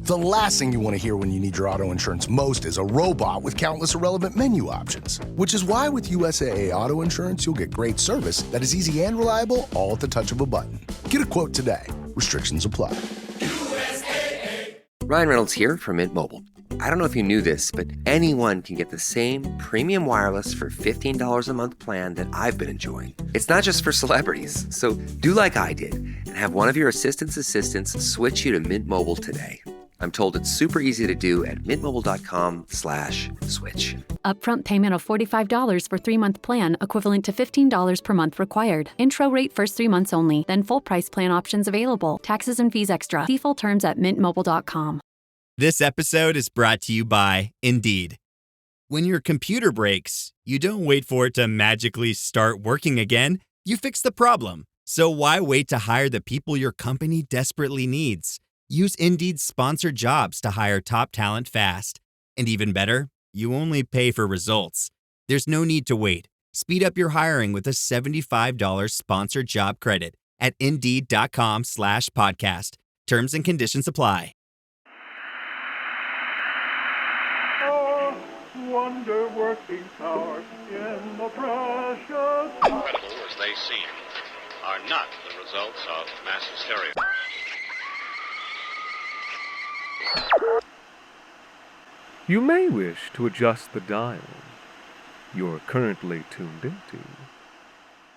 The last thing you want to hear when you need your auto insurance most is a robot with countless irrelevant menu options. Which is why with USAA Auto Insurance, you'll get great service that is easy and reliable, all at the touch of a button. Get a quote today. Restrictions apply. USAA. Ryan Reynolds here from Mint Mobile. I don't know if you knew this, but anyone can get the same premium wireless for $15 a month plan that I've been enjoying. It's not just for celebrities. So do like I did and have one of your assistants switch you to Mint Mobile today. I'm told it's super easy to do at mintmobile.com/switch. Upfront payment of $45 for 3-month plan, equivalent to $15 per month required. Intro rate first 3 months only, then full price plan options available. Taxes and fees extra. See full terms at mintmobile.com. This episode is brought to you by Indeed. When your computer breaks, you don't wait for it to magically start working again. You fix the problem. So why wait to hire the people your company desperately needs? Use Indeed's sponsored jobs to hire top talent fast. And even better, you only pay for results. There's no need to wait. Speed up your hiring with a $75 sponsored job credit at Indeed.com/podcast. Terms and conditions apply. Oh, wonder-working power in the precious... Incredible as they seem, are not the results of mass hysteria. You may wish to adjust the dial. You're currently tuned into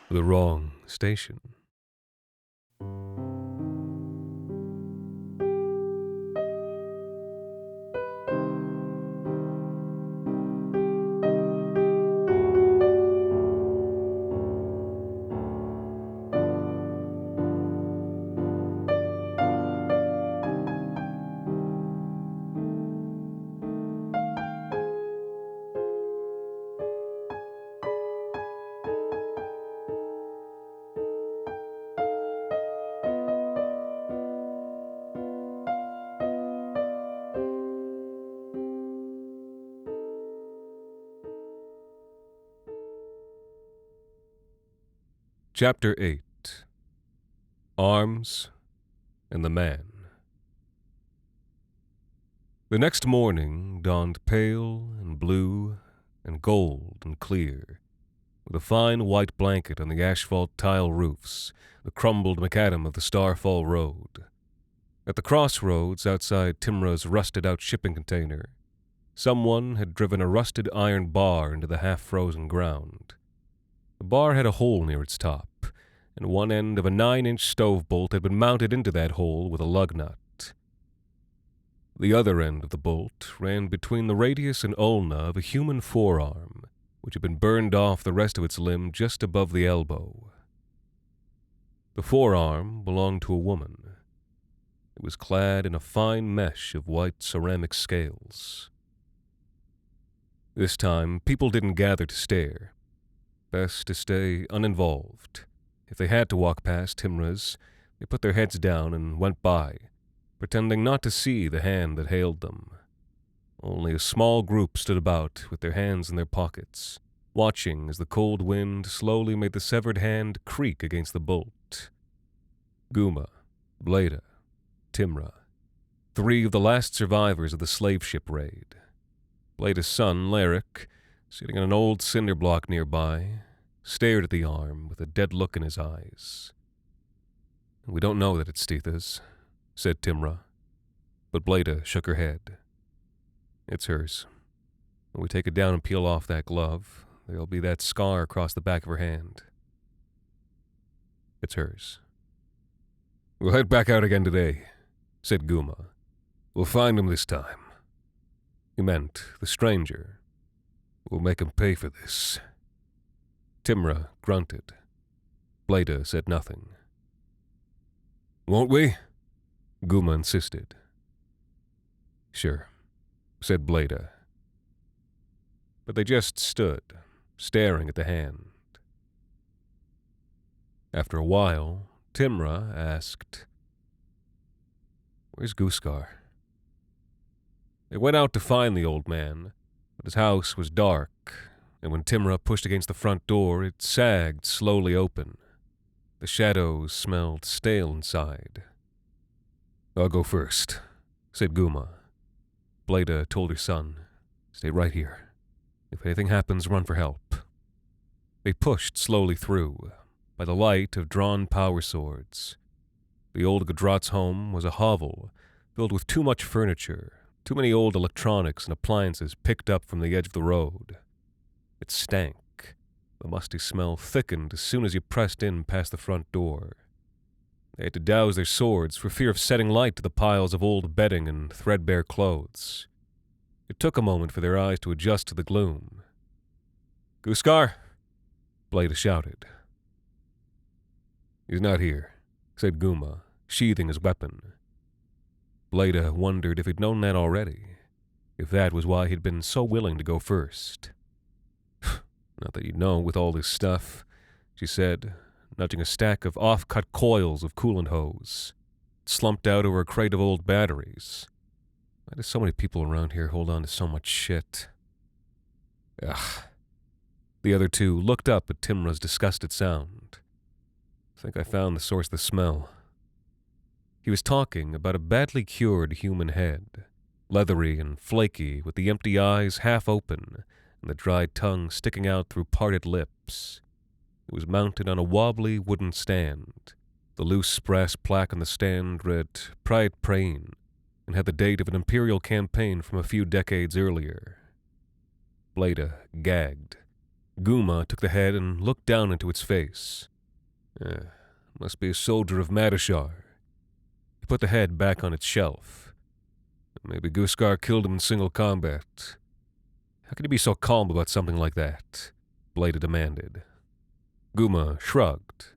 the wrong station. Chapter 8. Arms and the Man. The next morning dawned pale and blue and gold and clear, with a fine white blanket on the asphalt tile roofs, the crumbled macadam of the Starfall Road. At the crossroads outside Timra's rusted-out shipping container, someone had driven a rusted iron bar into the half-frozen ground. The bar had a hole near its top, and one end of a 9-inch stove bolt had been mounted into that hole with a lug nut. The other end of the bolt ran between the radius and ulna of a human forearm, which had been burned off the rest of its limb just above the elbow. The forearm belonged to a woman. It was clad in a fine mesh of white ceramic scales. This time, people didn't gather to stare. Best to stay uninvolved. If they had to walk past Timra's, they put their heads down and went by, pretending not to see the hand that hailed them. Only a small group stood about with their hands in their pockets, watching as the cold wind slowly made the severed hand creak against the bolt. Guma, Bleda, Timra, 3 of the last survivors of the slave ship raid. Bleda's son, Larrick, sitting on an old cinder block nearby, stared at the arm with a dead look in his eyes. "We don't know that it's Stetha's," said Timra, but Bleda shook her head. "It's hers. When we take it down and peel off that glove, there'll be that scar across the back of her hand. It's hers." "We'll head back out again today," said Guma. "We'll find him this time." He meant the stranger. "We'll make him pay for this." Timra grunted. Bleda said nothing. "Won't we?" Guma insisted. "Sure," said Bleda. But they just stood, staring at the hand. After a while, Timra asked, "Where's Gooskar?" They went out to find the old man, but his house was dark, and when Timra pushed against the front door, it sagged slowly open. The shadows smelled stale inside. "I'll go first," said Guma. Bleda told her son, "Stay right here. If anything happens, run for help." They pushed slowly through, by the light of drawn power swords. The old Gadrat's home was a hovel filled with too much furniture, too many old electronics and appliances picked up from the edge of the road. It stank. The musty smell thickened as soon as you pressed in past the front door. They had to douse their swords for fear of setting light to the piles of old bedding and threadbare clothes. It took a moment for their eyes to adjust to the gloom. "Guskar!" Bleda shouted. "He's not here," said Guma, sheathing his weapon. Bleda wondered if he'd known that already, if that was why he'd been so willing to go first. "Not that you'd know with all this stuff," she said, nudging a stack of off-cut coils of coolant hose, slumped out over a crate of old batteries. Why do so many people around here hold on to so much shit? Ugh. The other two looked up at Timra's disgusted sound. "I think I found the source of the smell." He was talking about a badly cured human head, leathery and flaky, with the empty eyes half open and the dried tongue sticking out through parted lips. It was mounted on a wobbly wooden stand. The loose brass plaque on the stand read Pride Prain and had the date of an imperial campaign from a few decades earlier. Bleda gagged. Guma took the head and looked down into its face. Must be a soldier of Madashar. He put the head back on its shelf. Maybe Guskar killed him in single combat. How could he be so calm about something like that? Bleda demanded. Guma shrugged.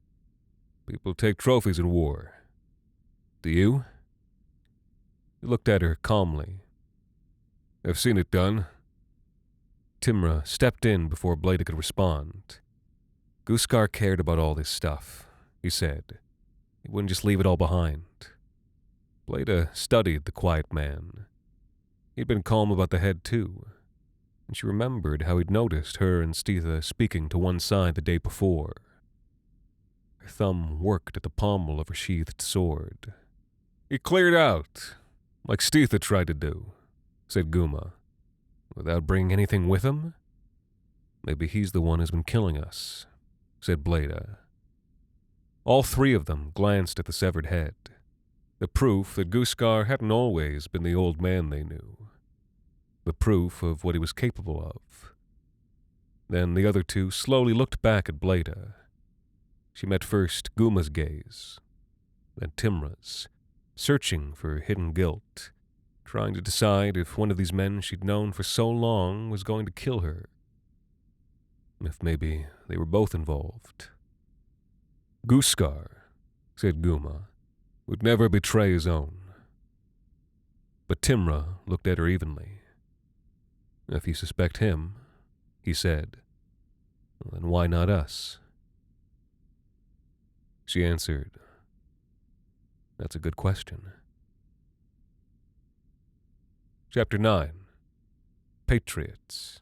People take trophies in war. Do you? He looked at her calmly. I've seen it done. Timra stepped in before Bleda could respond. Guskar cared about all this stuff, he said. He wouldn't just leave it all behind. Bleda studied the quiet man. He'd been calm about the head, too, and she remembered how he'd noticed her and Stitha speaking to one side the day before. Her thumb worked at the pommel of her sheathed sword. He cleared out, like Stitha tried to do, said Guma. Without bringing anything with him? Maybe he's the one who's been killing us, said Bleda. All three of them glanced at the severed head, the proof that Guskar hadn't always been the old man they knew, the proof of what he was capable of. Then the other two slowly looked back at Bleda. She met first Guma's gaze, then Timra's, searching for hidden guilt, trying to decide if one of these men she'd known for so long was going to kill her. If maybe they were both involved. Guskar, said Guma, would never betray his own. But Timra looked at her evenly. If you suspect him, he said, then why not us? She answered, that's a good question. Chapter 9. Patriots.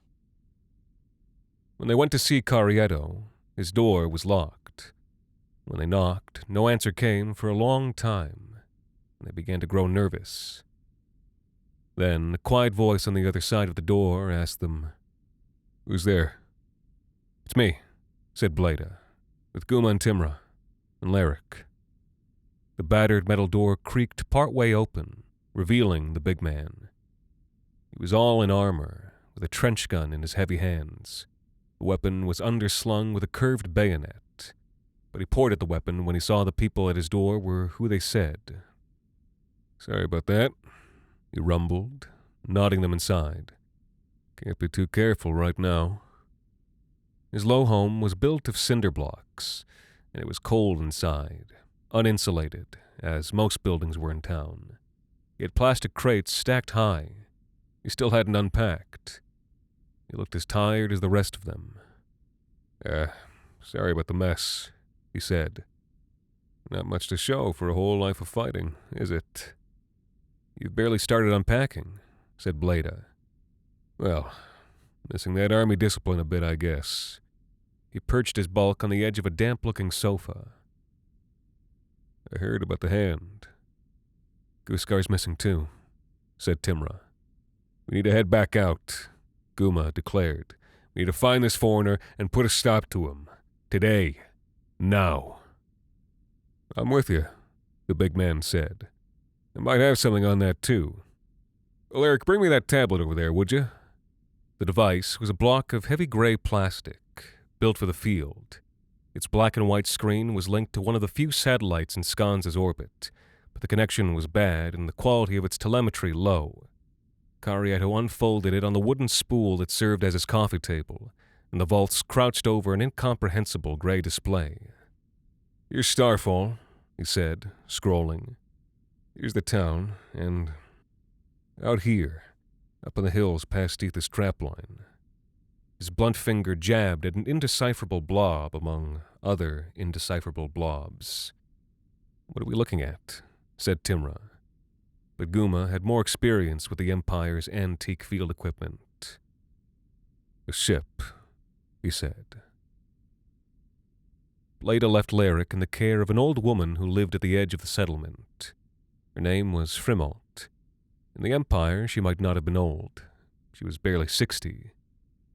When they went to see Carrieto, his door was locked. When they knocked, no answer came for a long time, and they began to grow nervous. Then a quiet voice on the other side of the door asked them, Who's there? It's me, said Bleda, with Guma and Timra, and Larrick. The battered metal door creaked partway open, revealing the big man. He was all in armor, with a trench gun in his heavy hands. The weapon was underslung with a curved bayonet, but he ported the weapon when he saw the people at his door were who they said. Sorry about that, he rumbled, nodding them inside. Can't be too careful right now. His low home was built of cinder blocks, and it was cold inside, uninsulated, as most buildings were in town. He had plastic crates stacked high. He still hadn't unpacked. He looked as tired as the rest of them. Sorry about the mess, he said. Not much to show for a whole life of fighting, is it? You've barely started unpacking, said Bleda. Well, missing that army discipline a bit, I guess. He perched his bulk on the edge of a damp-looking sofa. I heard about the hand. Guskar's missing too, said Timra. We need to head back out, Guma declared. We need to find this foreigner and put a stop to him. Today. Now. I'm with you, the big man said. I might have something on that, too. Well, Eric, bring me that tablet over there, would you? The device was a block of heavy gray plastic, built for the field. Its black and white screen was linked to one of the few satellites in Skanse's orbit, but the connection was bad and the quality of its telemetry low. Carietto unfolded it on the wooden spool that served as his coffee table, and the vaults crouched over an incomprehensible gray display. Here's Starfall, he said, scrolling. Here's the town, and out here, up in the hills past Etha's trapline. His blunt finger jabbed at an indecipherable blob among other indecipherable blobs. What are we looking at? Said Timra. But Guma had more experience with the Empire's antique field equipment. A ship, he said. Blada left Lyric in the care of an old woman who lived at the edge of the settlement. Her name was Frimalt. In the Empire, she might not have been old. She was barely 60.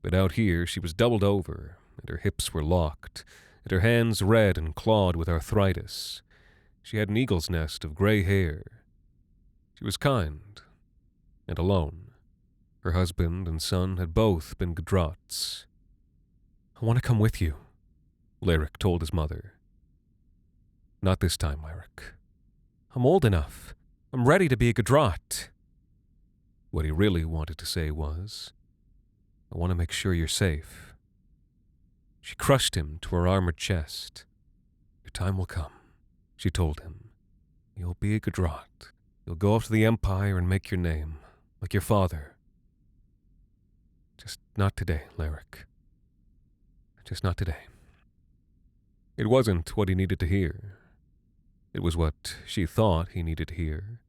But out here, she was doubled over, and her hips were locked, and her hands red and clawed with arthritis. She had an eagle's nest of gray hair. She was kind and alone. Her husband and son had both been Gdrots. I want to come with you, Lyric told his mother. Not this time, Lyric. I'm old enough. I'm ready to be a Gdrot. What he really wanted to say was, I want to make sure you're safe. She crushed him to her armored chest. Your time will come, she told him. You'll be a Gdrot. You'll go off to the Empire and make your name, like your father. Just not today, Lyric. Just not today. It wasn't what he needed to hear. It was what she thought he needed to hear,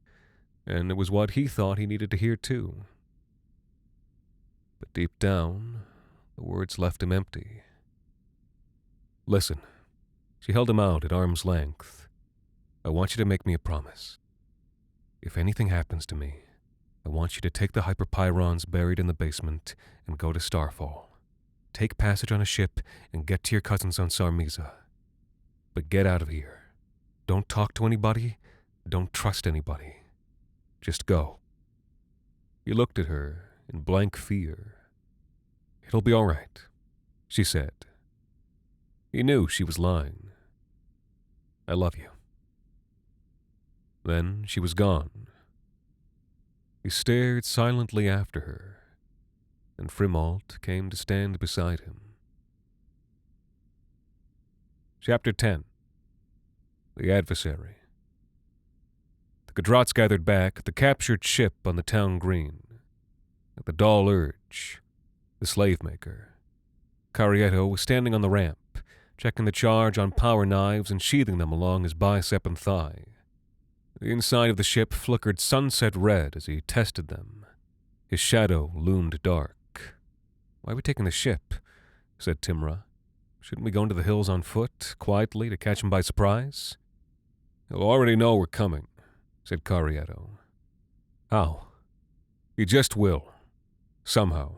and it was what he thought he needed to hear too. But deep down, the words left him empty. Listen, she held him out at arm's length. I want you to make me a promise. If anything happens to me, I want you to take the hyperpyrons buried in the basement and go to Starfall. Take passage on a ship and get to your cousins on Sarmisa. But get out of here. Don't talk to anybody. Don't trust anybody. Just go. He looked at her in blank fear. It'll be all right, she said. He knew she was lying. I love you. Then she was gone. He stared silently after her, and Frimalt came to stand beside him. Chapter 10. The Adversary. The Gdrots gathered back at the captured ship on the town green. At the dull urge, the slave maker. Carietto was standing on the ramp, checking the charge on power knives and sheathing them along his bicep and thigh. The inside of the ship flickered sunset red as he tested them. His shadow loomed dark. Why are we taking the ship? Said Timra. Shouldn't we go into the hills on foot, quietly, to catch him by surprise? He'll already know we're coming, said Carietto. How? He just will. Somehow.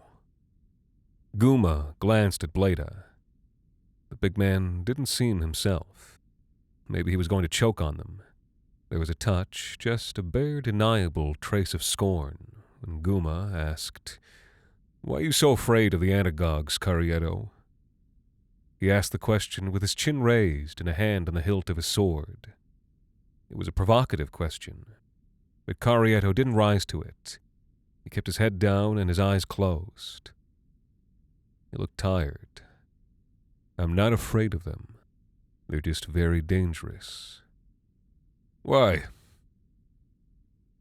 Guma glanced at Blada. The big man didn't seem himself. Maybe he was going to choke on them. There was a touch, just a bare deniable trace of scorn, when Guma asked, Why are you so afraid of the anagogues, Carietto? He asked the question with his chin raised and a hand on the hilt of his sword. It was a provocative question, but Carietto didn't rise to it. He kept his head down and his eyes closed. He looked tired. I'm not afraid of them. They're just very dangerous. Why?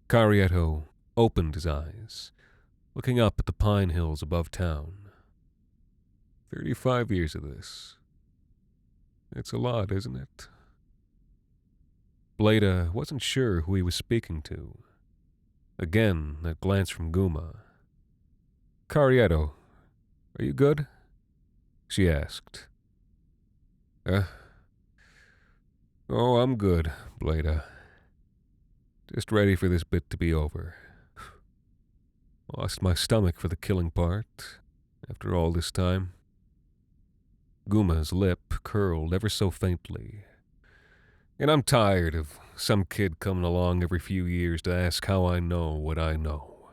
Carietto opened his eyes, looking up at the pine hills above town. 35 years of this. It's a lot, isn't it? Blada wasn't sure who he was speaking to. Again, that glance from Guma. Carietto, are you good? She asked. Oh, I'm good, Blada. Just ready for this bit to be over. Lost my stomach for the killing part, after all this time. Guma's lip curled ever so faintly. And I'm tired of some kid coming along every few years to ask how I know what I know.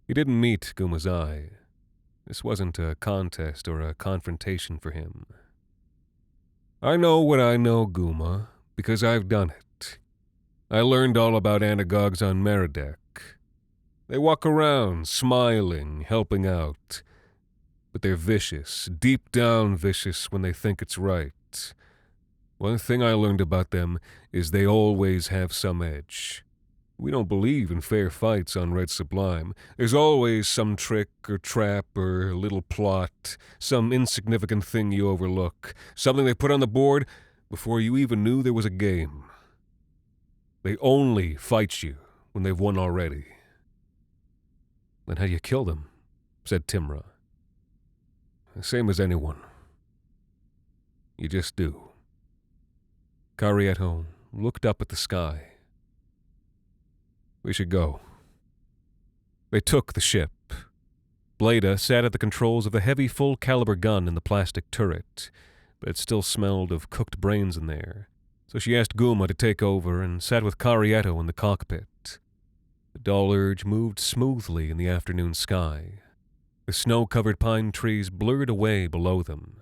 He didn't meet Guma's eye. This wasn't a contest or a confrontation for him. I know what I know, Guma, because I've done it. I learned all about anagogues on Merodek. They walk around, smiling, helping out. But they're vicious, deep down vicious when they think it's right. One thing I learned about them is they always have some edge. We don't believe in fair fights on Red Sublime. There's always some trick or trap or little plot, some insignificant thing you overlook, something they put on the board before you even knew there was a game. They only fight you when they've won already. Then how do you kill them? Said Timra. The same as anyone. You just do. Carrieto looked up at the sky. We should go. They took the ship. Bleda sat at the controls of the heavy full-caliber gun in the plastic turret, but it still smelled of cooked brains in there, so she asked Guma to take over and sat with Carrieto in the cockpit. The dull urge moved smoothly in the afternoon sky. The snow-covered pine trees blurred away below them.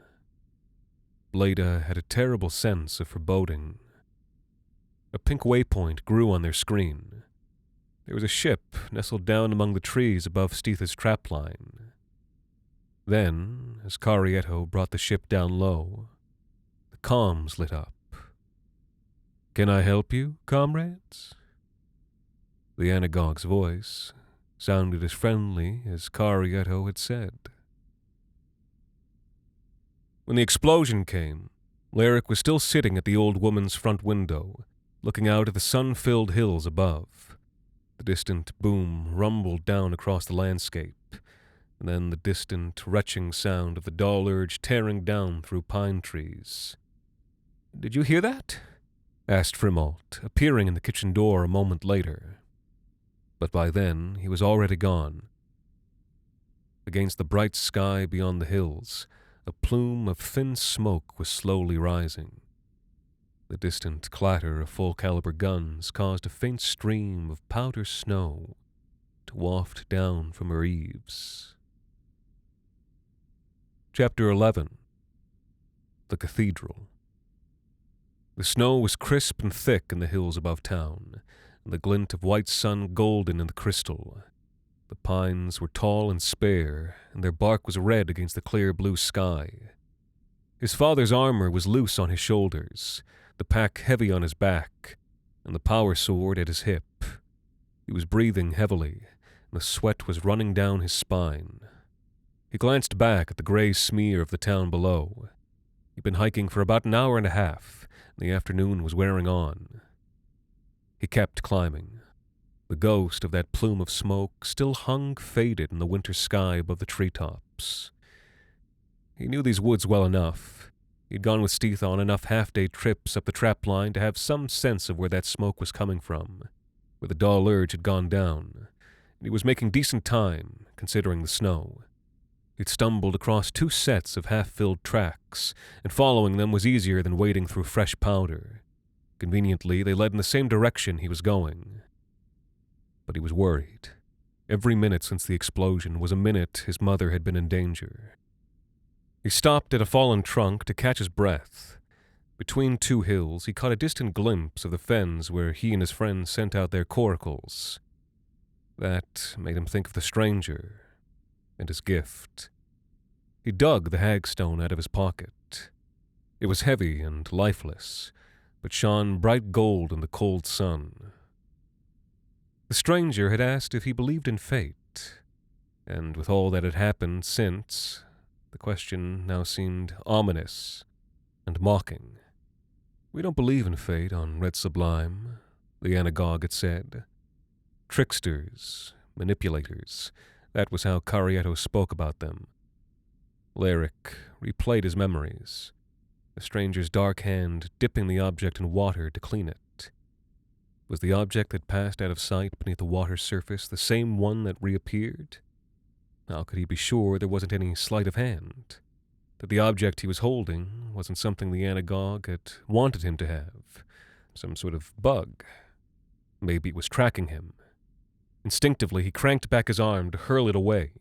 Bleda had a terrible sense of foreboding. A pink waypoint grew on their screen. There was a ship nestled down among the trees above Stetha's trapline. Then, as Carrieto brought the ship down low, the comms lit up. "Can I help you, comrades?" The anagogue's voice sounded as friendly as Carrieto had said. When the explosion came, Lyric was still sitting at the old woman's front window, looking out at the sun-filled hills above. The distant boom rumbled down across the landscape, and then the distant, retching sound of the dull urge tearing down through pine trees. "Did you hear that?" asked Frimolt, appearing in the kitchen door a moment later. But by then he was already gone. Against the bright sky beyond the hills, a plume of thin smoke was slowly rising. The distant clatter of full-caliber guns caused a faint stream of powder snow to waft down from her eaves. Chapter 11. The Cathedral. The snow was crisp and thick in the hills above town, and the glint of white sun golden in the crystal. The pines were tall and spare, and their bark was red against the clear blue sky. His father's armor was loose on his shoulders, the pack heavy on his back, and the power sword at his hip. He was breathing heavily, and the sweat was running down his spine. He glanced back at the gray smear of the town below. He'd been hiking for about an hour and a half, and the afternoon was wearing on. He kept climbing. The ghost of that plume of smoke still hung faded in the winter sky above the treetops. He knew these woods well enough. He'd gone with Stetha on enough half-day trips up the trapline to have some sense of where that smoke was coming from, where the dull urge had gone down, and he was making decent time, considering the snow. He'd stumbled across 2 sets of half-filled tracks, and following them was easier than wading through fresh powder. Conveniently, they led in the same direction he was going. But he was worried. Every minute since the explosion was a minute his mother had been in danger. He stopped at a fallen trunk to catch his breath. Between 2 hills, he caught a distant glimpse of the fens where he and his friends sent out their coracles. That made him think of the stranger and his gift. He dug the hagstone out of his pocket. It was heavy and lifeless, but shone bright gold in the cold sun. The stranger had asked if he believed in fate, and with all that had happened since, the question now seemed ominous and mocking. "We don't believe in fate on Red Sublime," the anagogue had said. Tricksters, manipulators, that was how Carrieto spoke about them. Lyric replayed his memories, the stranger's dark hand dipping the object in water to clean it. Was the object that passed out of sight beneath the water's surface the same one that reappeared? How could he be sure there wasn't any sleight of hand? That the object he was holding wasn't something the anagogue had wanted him to have? Some sort of bug? Maybe it was tracking him. Instinctively, he cranked back his arm to hurl it away.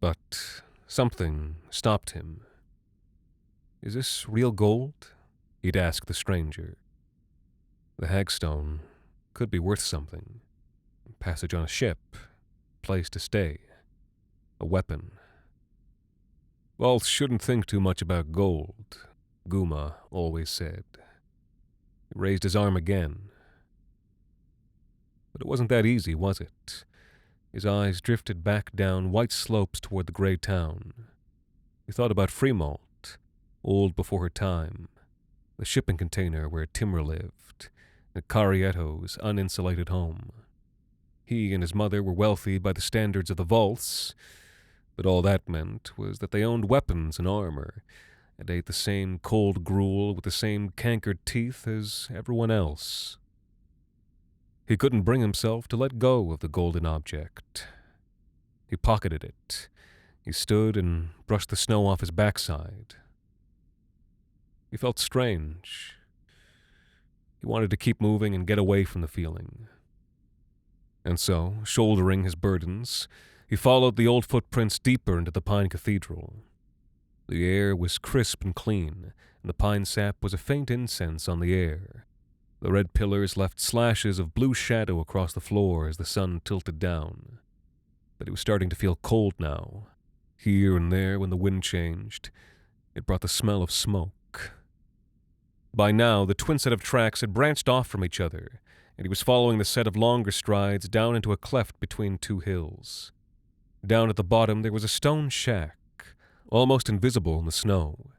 But something stopped him. "Is this real gold?" he'd ask the stranger. The hagstone could be worth something. Passage on a ship, place to stay, a weapon. Vaults shouldn't think too much about gold, Guma always said. He raised his arm again. But it wasn't that easy, was it? His eyes drifted back down white slopes toward the gray town. He thought about Fremont, old before her time, the shipping container where Timur lived, and Carieto's uninsulated home. He and his mother were wealthy by the standards of the vaults, but all that meant was that they owned weapons and armor, and ate the same cold gruel with the same cankered teeth as everyone else. He couldn't bring himself to let go of the golden object. He pocketed it. He stood and brushed the snow off his backside. He felt strange. He wanted to keep moving and get away from the feeling. And so, shouldering his burdens, he followed the old footprints deeper into the pine cathedral. The air was crisp and clean, and the pine sap was a faint incense on the air. The red pillars left slashes of blue shadow across the floor as the sun tilted down. But it was starting to feel cold now. Here and there, when the wind changed, it brought the smell of smoke. By now, the twin set of tracks had branched off from each other, and he was following the set of longer strides down into a cleft between two hills. Down at the bottom, there was a stone shack, almost invisible in the snow.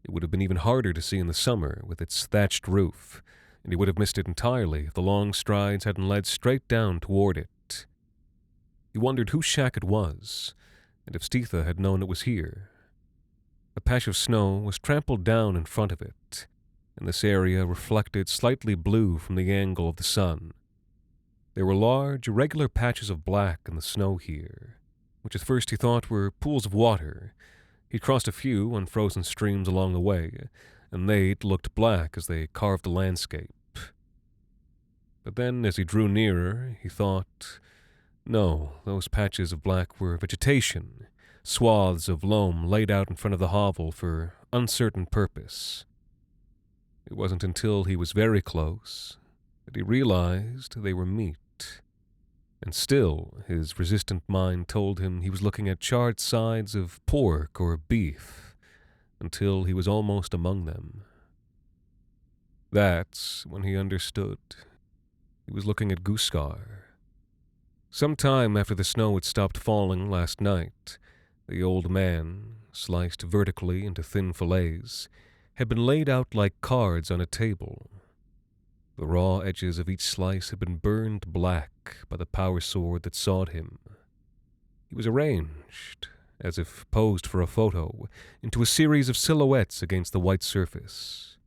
It would have been even harder to see in the summer with its thatched roof, and he would have missed it entirely if the long strides hadn't led straight down toward it. He wondered whose shack it was, and if Stetha had known it was here. A patch of snow was trampled down in front of it, and this area reflected slightly blue from the angle of the sun. There were large, irregular patches of black in the snow here, which at first he thought were pools of water. He'd crossed a few unfrozen streams along the way, and they looked black as they carved the landscape. But then, as he drew nearer, he thought, no, those patches of black were vegetation, swaths of loam laid out in front of the hovel for uncertain purpose. It wasn't until he was very close that he realized they were meat. And still, his resistant mind told him he was looking at charred sides of pork or beef, until he was almost among them. That's when he understood. He was looking at Guskar. Some time after the snow had stopped falling last night, the old man, sliced vertically into thin fillets, had been laid out like cards on a table. The raw edges of each slice had been burned black by the power sword that sawed him. He was arranged, as if posed for a photo, into a series of silhouettes against the white surface.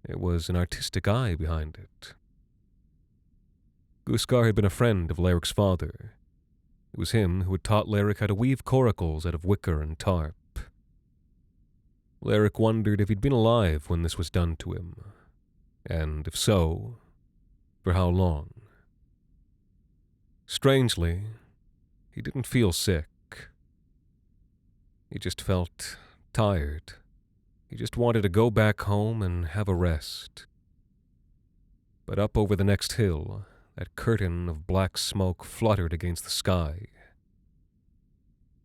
There was an artistic eye behind it. Guskar had been a friend of Larrick's father. It was him who had taught Larrick how to weave coracles out of wicker and tarp. Larrick wondered if he'd been alive when this was done to him, and if so, for how long. Strangely, he didn't feel sick. He just felt tired. He just wanted to go back home and have a rest. But up over the next hill, that curtain of black smoke fluttered against the sky.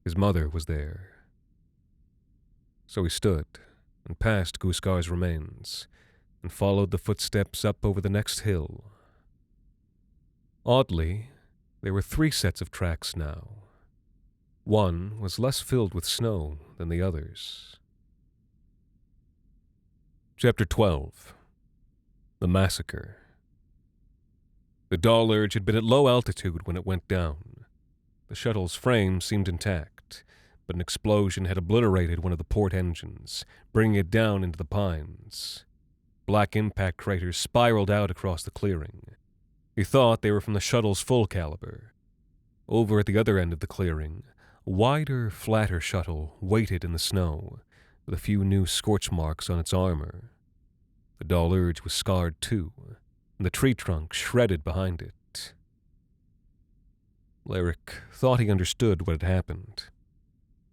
His mother was there. So he stood and passed Guskar's remains and followed the footsteps up over the next hill. Oddly, there were 3 sets of tracks now. One was less filled with snow than the others. Chapter 12. The Massacre. The Dahl Urge had been at low altitude when it went down. The shuttle's frame seemed intact, but an explosion had obliterated one of the port engines, bringing it down into the pines. black impact craters spiraled out across the clearing. He thought they were from the shuttle's full caliber. Over at the other end of the clearing, a wider, flatter shuttle waited in the snow, with a few new scorch marks on its armor. The dull urge was scarred too, and the tree trunk shredded behind it. Lyric thought he understood what had happened.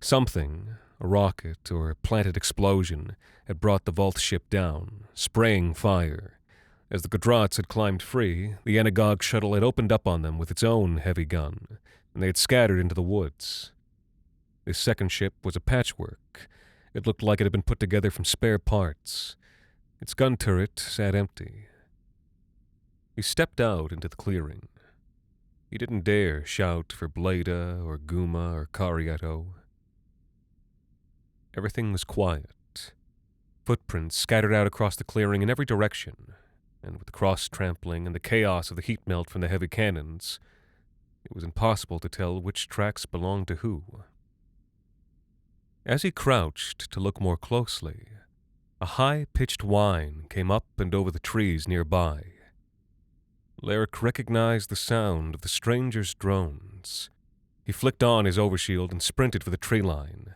Something, a rocket or a planted explosion, had brought the vault ship down, spraying fire. As the Gudrats had climbed free, the Anagog shuttle had opened up on them with its own heavy gun, and they had scattered into the woods. This second ship was a patchwork. It looked like it had been put together from spare parts. Its gun turret sat empty. He stepped out into the clearing. He didn't dare shout for Bleda or Guma or Carieto. Everything was quiet. Footprints scattered out across the clearing in every direction, and with the cross-trampling and the chaos of the heat melt from the heavy cannons, it was impossible to tell which tracks belonged to who. As he crouched to look more closely, a high-pitched whine came up and over the trees nearby. Lyric recognized the sound of the stranger's drones. He flicked on his overshield and sprinted for the tree line.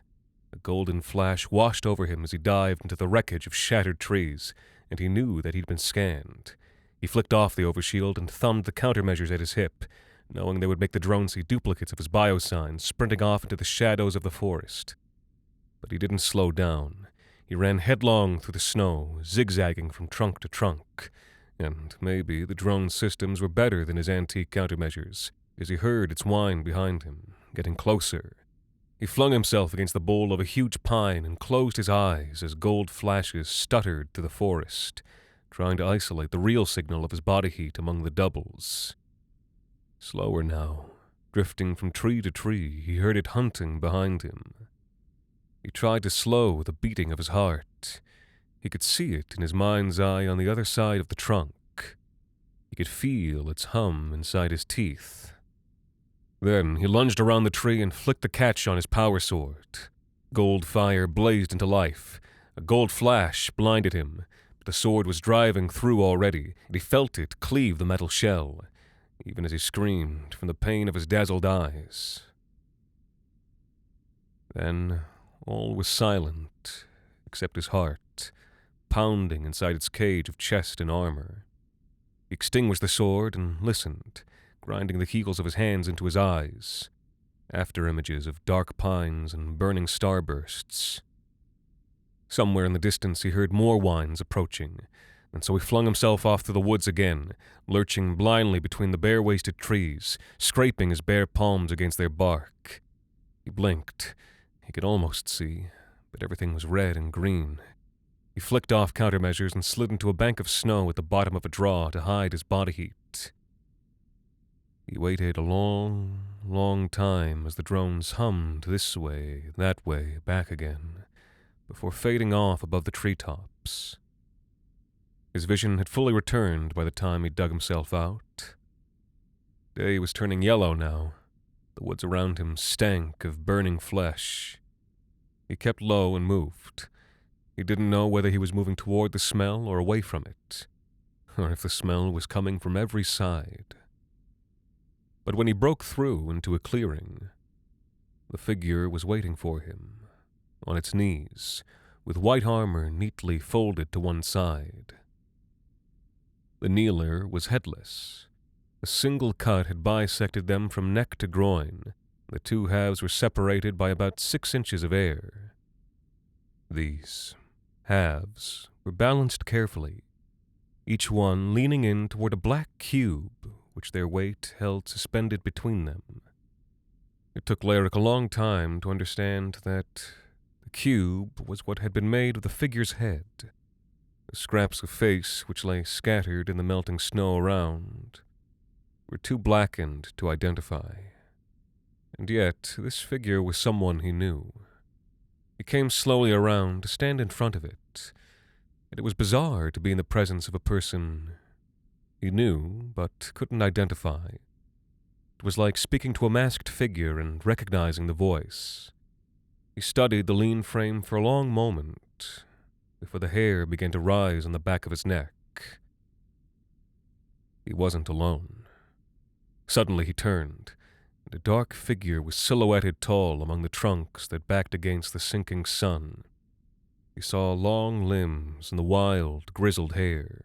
A golden flash washed over him as he dived into the wreckage of shattered trees, and he knew that he'd been scanned. He flicked off the overshield and thumbed the countermeasures at his hip, knowing they would make the drone see duplicates of his biosigns sprinting off into the shadows of the forest. But he didn't slow down. He ran headlong through the snow, zigzagging from trunk to trunk. And maybe the drone's systems were better than his antique countermeasures, as he heard its whine behind him, getting closer. He flung himself against the bole of a huge pine and closed his eyes as gold flashes stuttered through the forest, trying to isolate the real signal of his body heat among the doubles. Slower now, drifting from tree to tree, he heard it hunting behind him. He tried to slow the beating of his heart. He could see it in his mind's eye on the other side of the trunk. He could feel its hum inside his teeth. Then he lunged around the tree and flicked the catch on his power sword. Gold fire blazed into life. A gold flash blinded him, but the sword was driving through already, and he felt it cleave the metal shell, even as he screamed from the pain of his dazzled eyes. Then all was silent, except his heart, pounding inside its cage of chest and armor. He extinguished the sword and listened, grinding the heels of his hands into his eyes, after images of dark pines and burning starbursts. Somewhere in the distance he heard more whines approaching, and so he flung himself off through the woods again, lurching blindly between the bare-waisted trees, scraping his bare palms against their bark. He blinked. He could almost see, but everything was red and green. He flicked off countermeasures and slid into a bank of snow at the bottom of a draw to hide his body heat. He waited a long, long time as the drones hummed this way, that way, back again, before fading off above the treetops. His vision had fully returned by the time he dug himself out. Day was turning yellow now. The woods around him stank of burning flesh. He kept low and moved. He didn't know whether he was moving toward the smell or away from it, or if the smell was coming from every side. But when he broke through into a clearing, the figure was waiting for him, on its knees, with white armor neatly folded to one side. The kneeler was headless. A single cut had bisected them from neck to groin. The two halves were separated by about 6 inches of air. These halves were balanced carefully, each one leaning in toward a black cube which their weight held suspended between them. It took Lyric a long time to understand that the cube was what had been made of the figure's head. The scraps of face which lay scattered in the melting snow around were too blackened to identify. And yet this figure was someone he knew. He came slowly around to stand in front of it, and it was bizarre to be in the presence of a person he knew but couldn't identify. It was like speaking to a masked figure and recognizing the voice. He studied the lean frame for a long moment, before the hair began to rise on the back of his neck. He wasn't alone. Suddenly he turned, and a dark figure was silhouetted tall among the trunks that backed against the sinking sun. He saw long limbs and the wild, grizzled hair.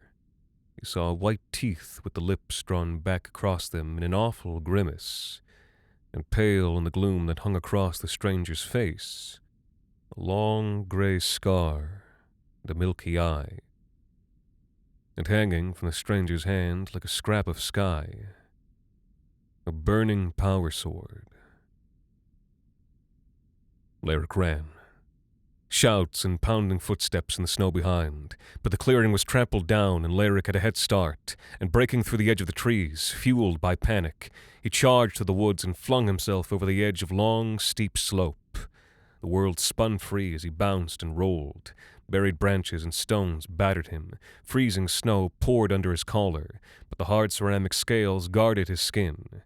He saw white teeth with the lips drawn back across them in an awful grimace, and pale in the gloom that hung across the stranger's face, a long gray scar and a milky eye. And hanging from the stranger's hand like a scrap of sky, a burning power sword. Lyric ran. Shouts and pounding footsteps in the snow behind, but the clearing was trampled down and Lyric had a head start, and breaking through the edge of the trees, fueled by panic, he charged to the woods and flung himself over the edge of long, steep slope. The world spun free as he bounced and rolled. Buried branches and stones battered him. Freezing snow poured under his collar, but the hard ceramic scales guarded his skin.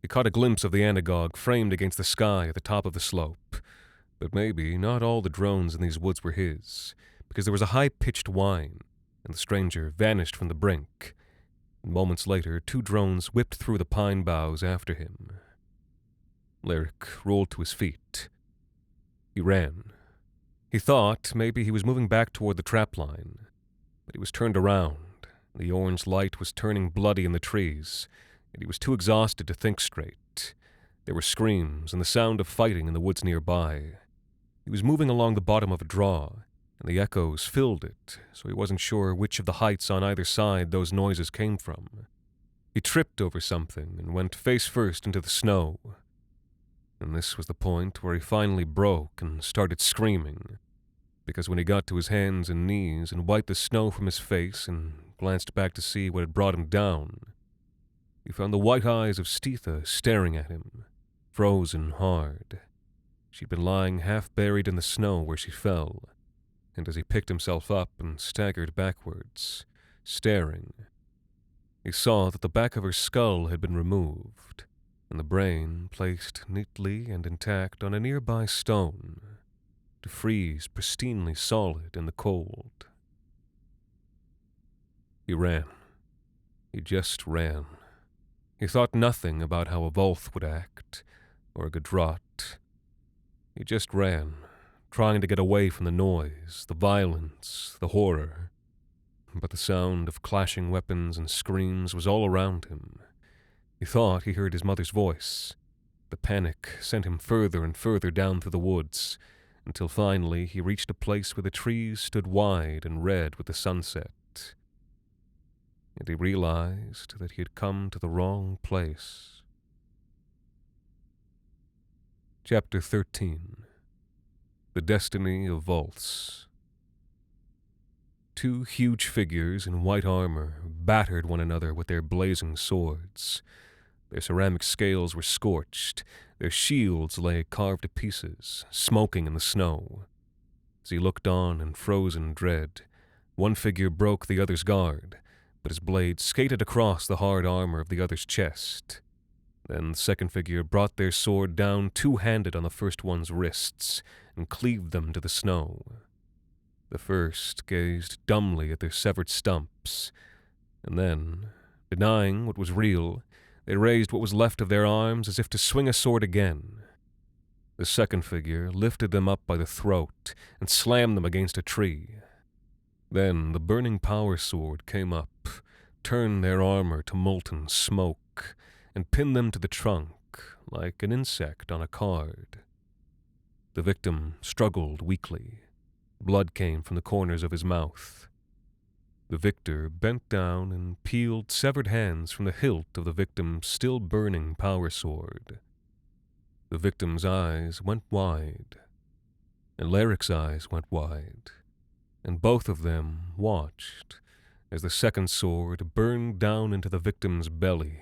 He caught a glimpse of the anagogue framed against the sky at the top of the slope. But maybe not all the drones in these woods were his, because there was a high-pitched whine, and the stranger vanished from the brink. And moments later, 2 drones whipped through the pine boughs after him. Lyric rolled to his feet. He ran. He thought maybe he was moving back toward the trap line, but he was turned around. The orange light was turning bloody in the trees, and he was too exhausted to think straight. There were screams and the sound of fighting in the woods nearby. He was moving along the bottom of a draw, and the echoes filled it, so he wasn't sure which of the heights on either side those noises came from. He tripped over something and went face first into the snow. And this was the point where he finally broke and started screaming, because when he got to his hands and knees and wiped the snow from his face and glanced back to see what had brought him down, he found the white eyes of Stetha staring at him, frozen hard. She'd been lying half-buried in the snow where she fell, and as he picked himself up and staggered backwards, staring, he saw that the back of her skull had been removed, and the brain placed neatly and intact on a nearby stone, to freeze pristinely solid in the cold. He ran. He just ran. He thought nothing about how a Volth would act, or a Gadrot. He just ran, trying to get away from the noise, the violence, the horror. But the sound of clashing weapons and screams was all around him. He thought he heard his mother's voice. The panic sent him further and further down through the woods, until finally he reached a place where the trees stood wide and red with the sunset. And he realized that he had come to the wrong place. Chapter 13. The Destiny of Volths. 2 huge figures in white armor battered one another with their blazing swords. Their ceramic scales were scorched. Their shields lay carved to pieces, smoking in the snow. As he looked on in frozen dread, one figure broke the other's guard, but his blade skated across the hard armor of the other's chest. Then the second figure brought their sword down 2-handed on the first one's wrists and cleaved them to the snow. The first gazed dumbly at their severed stumps, and then, denying what was real, they raised what was left of their arms as if to swing a sword again. The second figure lifted them up by the throat and slammed them against a tree. Then the burning power sword came up, turned their armor to molten smoke, and pinned them to the trunk like an insect on a card. The victim struggled weakly. Blood came from the corners of his mouth. The victor bent down and peeled severed hands from the hilt of the victim's still burning power sword. The victim's eyes went wide, and Lyric's eyes went wide, and both of them watched as the second sword burned down into the victim's belly,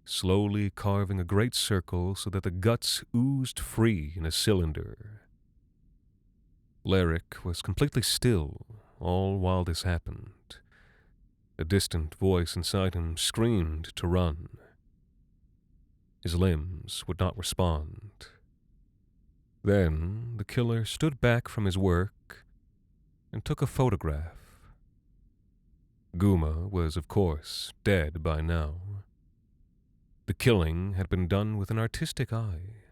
slowly carving a great circle so that the guts oozed free in a cylinder. Lyric was completely still all while this happened. A distant voice inside him screamed to run. His limbs would not respond. Then the killer stood back from his work and took a photograph. Guma was, of course, dead by now. The killing had been done with an artistic eye.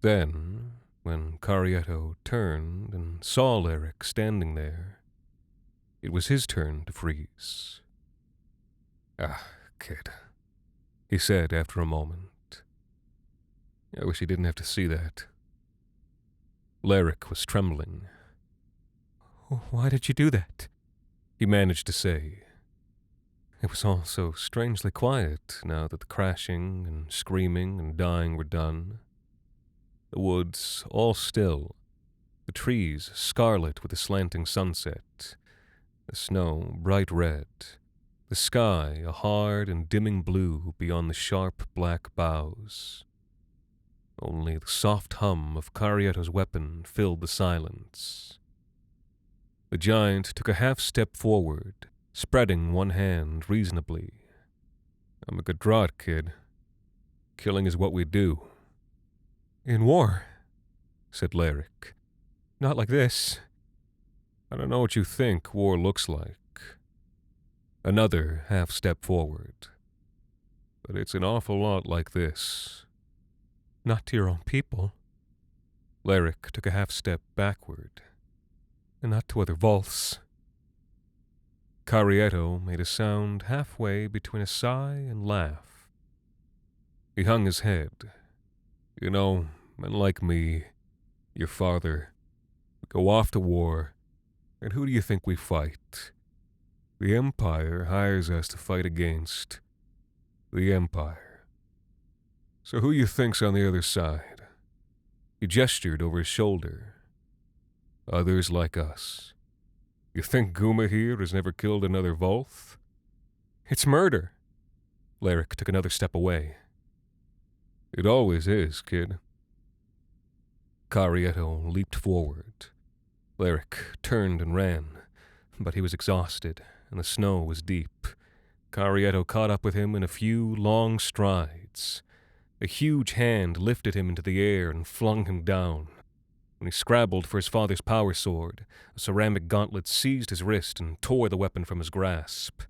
Then, when Carrietto turned and saw Lyric standing there, it was his turn to freeze. "Ah, kid," he said after a moment. "I wish you didn't have to see that." Lyric was trembling. "Why did you do that?" he managed to say. It was all so strangely quiet now that the crashing and screaming and dying were done. The woods all still, the trees scarlet with the slanting sunset, the snow bright red, the sky a hard and dimming blue beyond the sharp black boughs. Only the soft hum of Carrietto's weapon filled the silence. The giant took a half-step forward, spreading one hand reasonably. "I'm a Gadrat, kid. Killing is what we do." "In war," said Lyric. "Not like this." "I don't know what you think war looks like." Another half-step forward. "But it's an awful lot like this." "Not to your own people." Lyric took a half-step backward. "And not to other Volths." Carrietto made a sound halfway between a sigh and laugh. He hung his head. "You know, men like me, your father, we go off to war, and who do you think we fight? The Empire hires us to fight against the Empire. So who you think's on the other side?" He gestured over his shoulder. "Others like us. You think Guma here has never killed another Volth?" "It's murder." Lyric took another step away. "It always is, kid." Carrietto leaped forward. Lyric turned and ran, but he was exhausted, and the snow was deep. Carrietto caught up with him in a few long strides. A huge hand lifted him into the air and flung him down. When he scrabbled for his father's power sword, a ceramic gauntlet seized his wrist and tore the weapon from his grasp.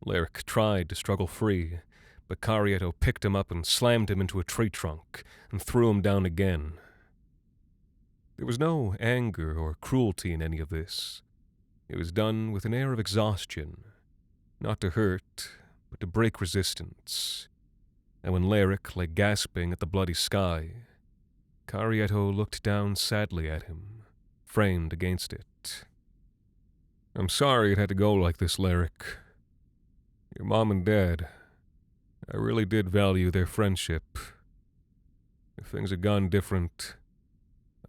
Lyric tried to struggle free, but Carrietto picked him up and slammed him into a tree trunk and threw him down again. There was no anger or cruelty in any of this. It was done with an air of exhaustion, not to hurt, but to break resistance. And when Lyric lay gasping at the bloody sky, Carrietto looked down sadly at him, framed against it. "I'm sorry it had to go like this, Lyric. Your mom and dad, I really did value their friendship. If things had gone different,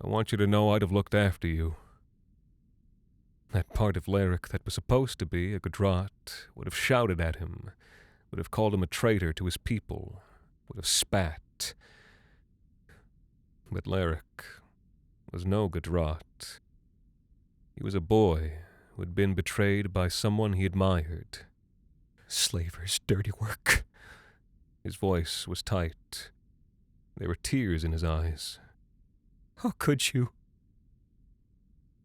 I want you to know I'd have looked after you." That part of Lyric that was supposed to be a Gadrat would have shouted at him, would have called him a traitor to his people, would have spat. But Lyric was no Gadrat. He was a boy who had been betrayed by someone he admired. "Slaver's dirty work." His voice was tight. There were tears in his eyes. "How could you?"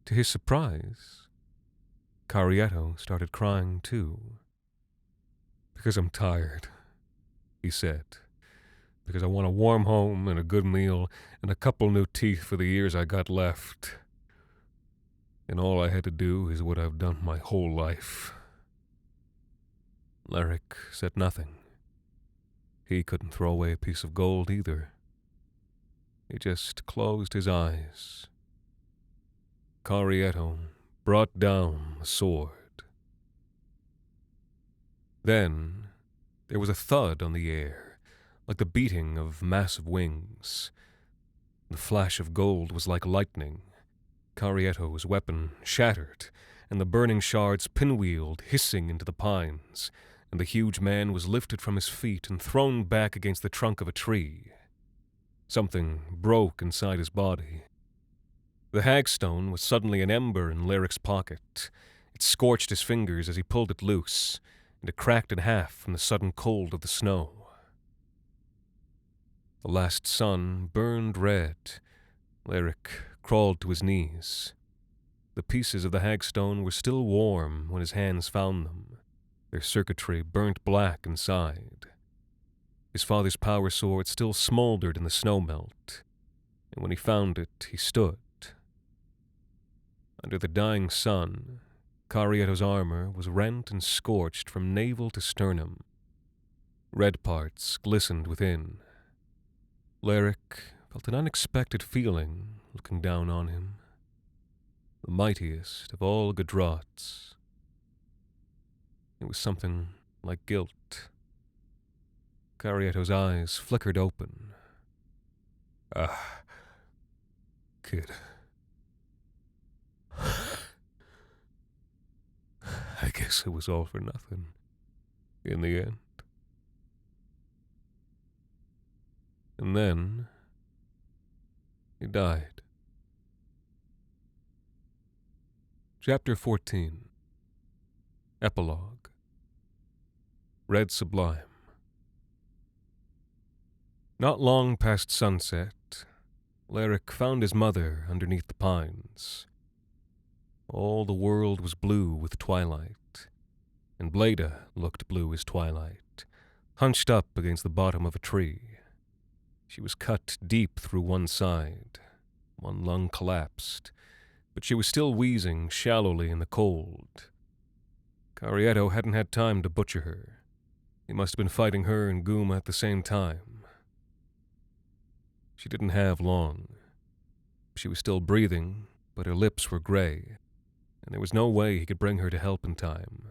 To his surprise, Carrietto started crying too. "Because I'm tired," he said. "Because I want a warm home and a good meal and a couple new teeth for the years I got left. And all I had to do is what I've done my whole life." Lyric said nothing. He couldn't throw away a piece of gold either. He just closed his eyes. Carrietto brought down the sword. Then there was a thud on the air, like the beating of massive wings. The flash of gold was like lightning. Carrietto's weapon shattered, and the burning shards pinwheeled, hissing into the pines, and the huge man was lifted from his feet and thrown back against the trunk of a tree. Something broke inside his body. The hagstone was suddenly an ember in Lyric's pocket. It scorched his fingers as he pulled it loose, and it cracked in half from the sudden cold of the snow. The last sun burned red. Lyric crawled to his knees. The pieces of the hagstone were still warm when his hands found them, their circuitry burnt black inside. His father's power sword still smoldered in the snowmelt, and when he found it, he stood. Under the dying sun, Carietto's armor was rent and scorched from navel to sternum. Red parts glistened within. Leric felt an unexpected feeling looking down on him. The mightiest of all Gadrots. It was something like guilt. Carietto's eyes flickered open. Ah, kid. I guess it was all for nothing, in the end. And then, he died. Chapter 14. Epilogue. Red Sublime. Not long past sunset, Leric found his mother underneath the pines. All the world was blue with twilight, and Bleda looked blue as twilight, hunched up against the bottom of a tree. She was cut deep through one side. One lung collapsed, but she was still wheezing shallowly in the cold. Carietto hadn't had time to butcher her. He must have been fighting her and Guma at the same time. She didn't have long. She was still breathing, but her lips were gray, and there was no way he could bring her to help in time.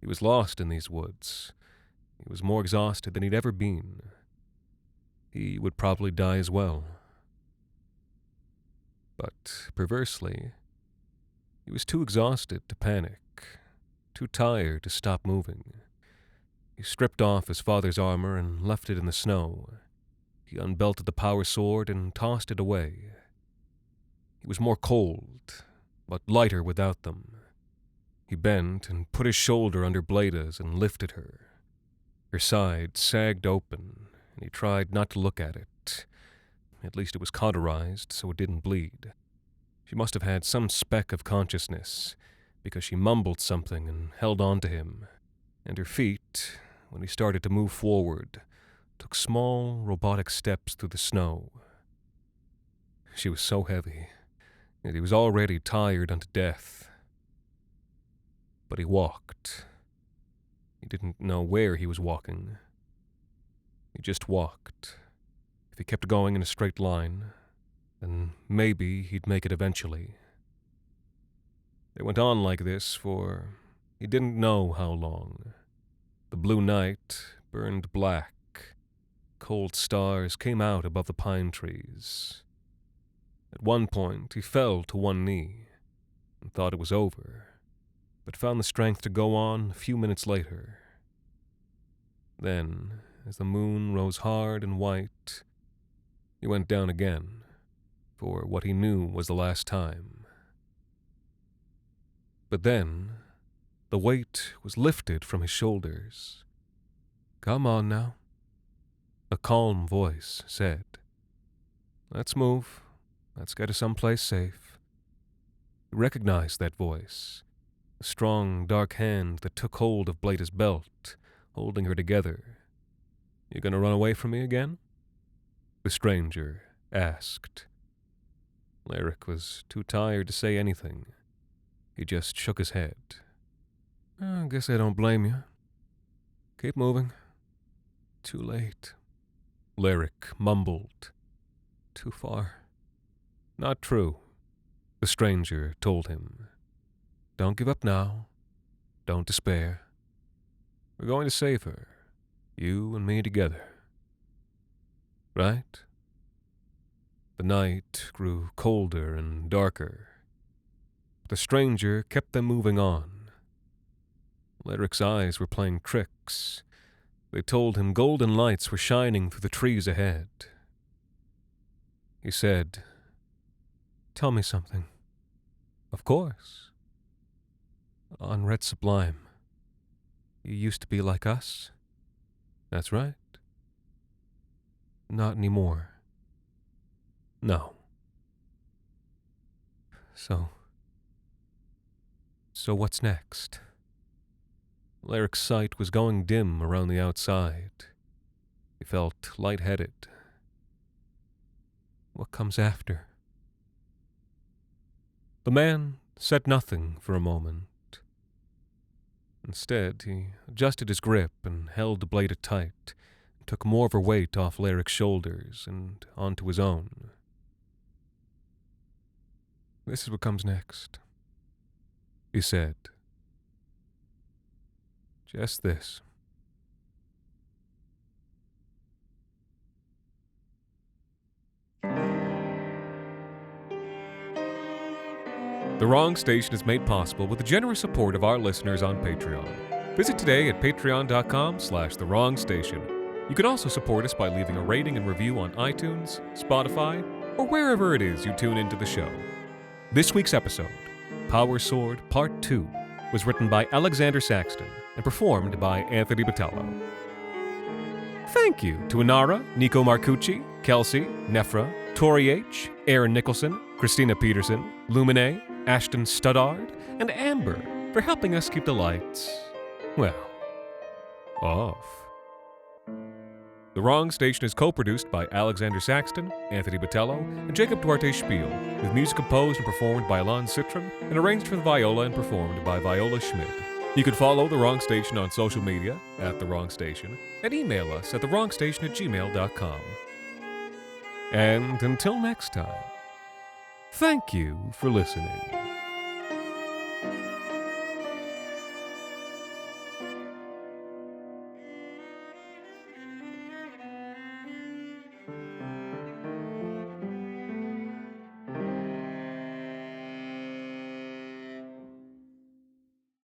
He was lost in these woods. He was more exhausted than he'd ever been. He would probably die as well. But, perversely, he was too exhausted to panic, too tired to stop moving. He stripped off his father's armor and left it in the snow. He unbelted the power sword and tossed it away. He was more cold, but lighter without them. He bent and put his shoulder under Bleda's and lifted her. Her side sagged open, and he tried not to look at it. At least it was cauterized, so it didn't bleed. She must have had some speck of consciousness, because she mumbled something and held on to him, and her feet, when he started to move forward, took small, robotic steps through the snow. She was so heavy, and he was already tired unto death. But he walked. He didn't know where he was walking. He just walked. If he kept going in a straight line, then maybe he'd make it eventually. They went on like this for he didn't know how long. The blue night burned black. Cold stars came out above the pine trees. At one point, he fell to one knee and thought it was over, but found the strength to go on a few minutes later. Then, as the moon rose hard and white, he went down again, for what he knew was the last time. But then, the weight was lifted from his shoulders. "Come on now," a calm voice said. "Let's move. Let's get to someplace safe." He recognized that voice, the strong, dark hand that took hold of Bleda's belt, holding her together. "You gonna run away from me again?" the stranger asked. Leric was too tired to say anything. He just shook his head. "I guess I don't blame you. Keep moving." "Too late," Leric mumbled. "Too far." "Not true," the stranger told him. "Don't give up now. Don't despair. We're going to save her, you and me together. Right?" The night grew colder and darker. The stranger kept them moving on. Leric's eyes were playing tricks. They told him golden lights were shining through the trees ahead. He said, "Tell me something." "Of course." "On Red Sublime, you used to be like us?" "That's right." "Not anymore?" "No." "So, So what's next? Larrick's sight was going dim around the outside. He felt lightheaded. What comes after? The man said nothing for a moment. Instead, he adjusted his grip and held the blade tight, and took more of her weight off Larrick's shoulders and onto his own. This is what comes next, he said. Just this. The Wrong Station is made possible with the generous support of our listeners on Patreon. Visit today at patreon.com/thewrongstation. You can also support us by leaving a rating and review on iTunes, Spotify, or wherever it is you tune into the show. This week's episode, Power Sword Part 2, was written by Alexander Saxton and performed by Anthony Botello. Thank you to Inara, Nico Marcucci, Kelsey, Nefra, Tori H., Aaron Nicholson, Christina Peterson, Lumine, Ashton Studdard, and Amber for helping us keep the lights, well, off. The Wrong Station is co-produced by Alexander Saxton, Anthony Botello, and Jacob Duarte Spiel, with music composed and performed by Alon Citron and arranged for the viola and performed by Viola Schmidt. You can follow The Wrong Station on social media at The Wrong Station and email us at thewrongstation@gmail.com. And until next time, thank you for listening.